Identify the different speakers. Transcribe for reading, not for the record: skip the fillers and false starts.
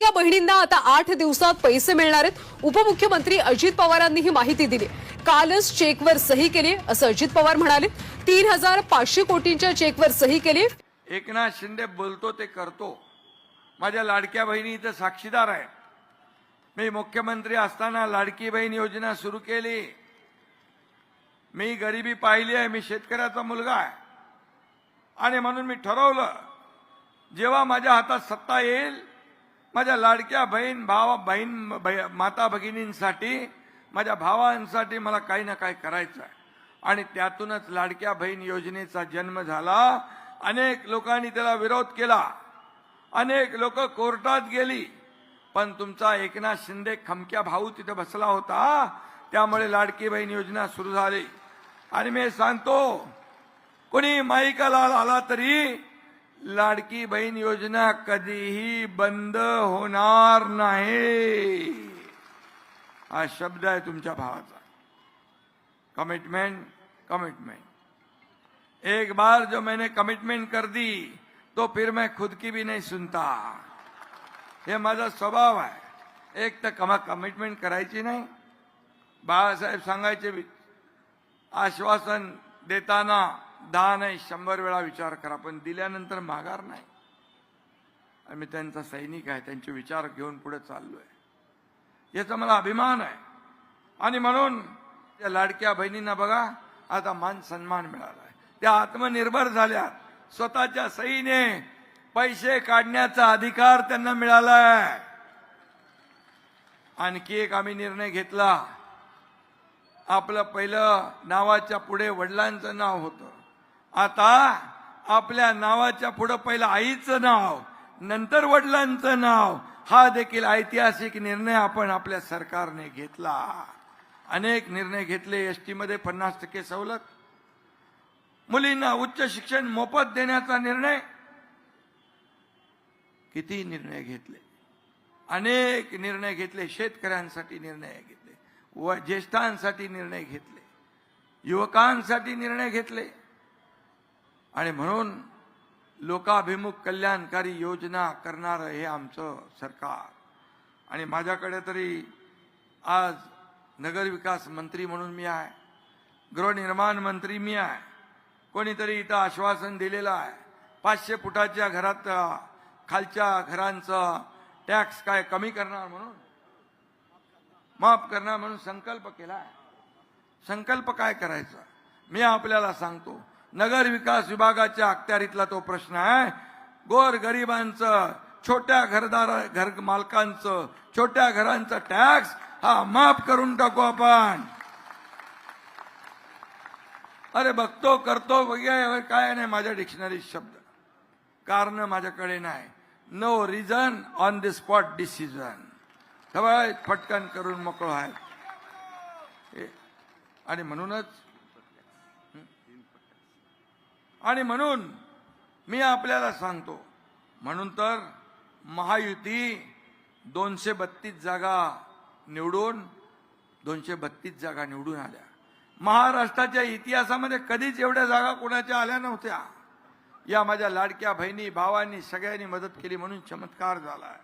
Speaker 1: या बहिणींना आता 8 दिवसात पैसे मिळणार आहेत। उपमुख्यमंत्री अजित पवारांनी ही माहिती दिली। कालच चेकवर सही केली असं अजित पवार म्हणाले। 3500 कोटींच्या चेकवर सही केली।
Speaker 2: एकनाथ शिंदे बोलतो ते करतो। माझ्या लाडक्या बहिणी इथे साक्षीदार आहे। मी मुख्यमंत्री असताना लाडकी बहीण योजना सुरू केली। मी गरिबी पाहिली आहे। मी शेतकऱ्याचा मुलगा आहे आणि म्हणून मी ठरवलं जेव्हा माझ्या हातात सत्ता येईल माझ्या लाडक्या माता भगिनींसाठी माझ्या भावांसाठी मला काही ना काही करायचं आहे आणि त्यातूनच लाडक्या बहीण योजनेचा जन्म झाला। अनेक लोकांनी त्याला विरोध केला, अनेक लोक कोर्टात गेली, पण तुमचा एकनाथ शिंदे खमक्या भाऊ तिथे बसला होता, त्यामुळे लाडकी बहीण योजना सुरू झाली। आणि मी सांगतो कोणी माईकाला आला तरी लाडकी बहीण योजना कधीही बंद होणार नाही। हा शब्द आहे तुमच्या भावाचा। कमिटमेंट एक बार जो मैंने कमिटमेंट कर दी तो फिर मैं खुद की भी नहीं सुनता। हे माझा स्वभाव आहे। एक तर कमिटमेंट करायची नाही। बाळासाहेब सांगायचे आश्वासन देताना 10 नाही 100 वेळा विचार करा, पण दिल्यानंतर माघार नाही। आम्ही त्यांचा सैनिक आहे, त्यांचे विचार घेऊन पुढे चाललोय, याचा मला अभिमान आहे। आणि म्हणून त्या लाडक्या बहिणींना बघा आता मान सन्मान मिळाला आहे। त्या आत्मनिर्भर झाल्या, स्वतःच्या सहीने पैसे काढण्याचा अधिकार त्यांना मिळाला आहे। आणखी एक आम्ही निर्णय घेतला। आपलं पहिलं नावाच्या पुढे वडिलांचं नाव होतं, आता आपल्या नावाच्या पुढे पहिलं आईचं नाव, नंतर वडिलांचं नाव। हा देखील ऐतिहासिक निर्णय आपण आपल्या सरकारने घेतला। अनेक निर्णय घेतले। एसटी मध्ये 50% सवलत, मुलींना उच्च शिक्षण मोफत देण्याचा निर्णय, किती निर्णय घेतले, अनेक निर्णय घेतले। शेतकऱ्यांसाठी निर्णय घेतले, व ज्येष्ठांसाठी निर्णय घेतले, युवकांसाठी निर्णय घेतले। आणि म्हणून लोकाभिमुख कल्याणकारी योजना करणारं हे आमचं सरकार। आणि माझ्याकडे तरी आज नगरविकास मंत्री म्हणून मी आहे, गृहनिर्माण मंत्री मी आहे। कोणीतरी इथं आश्वासन दिलेलं आहे 500 फुटाच्या घरात खालच्या घरांचं टॅक्स काय कमी करणार म्हणून, माफ करणार म्हणून संकल्प केला। संकल्प काय करायचा मी आपल्याला सांगतो। नगर विकास विभागाच्या अखत्यारीतला तो प्रश्न आहे। गोर गरिबांचं, छोट्या घर मालकांचं, छोट्या घरांचं टॅक्स हा माफ करून टाकू आपण। अरे बघतो करतो वगैरे काय नाही माझ्या डिक्शनरीत शब्द, कारण माझ्याकडे नाही। No reason on the spot decision, सगळं फटकन करून मोकळं आहे। आणि म्हणून मी आपल्याला सांगतो, म्हणून तर महायुती 232 जागा निवडून 232 जागा निवडून आल्या। महाराष्ट्राच्या इतिहासामध्ये कधीच एवढ्या जागा कोणाच्या आल्या नव्हत्या। या माझ्या लाडक्या बहिणी भावांनी सगळ्यांनी मदत केली म्हणून चमत्कार झाला आहे।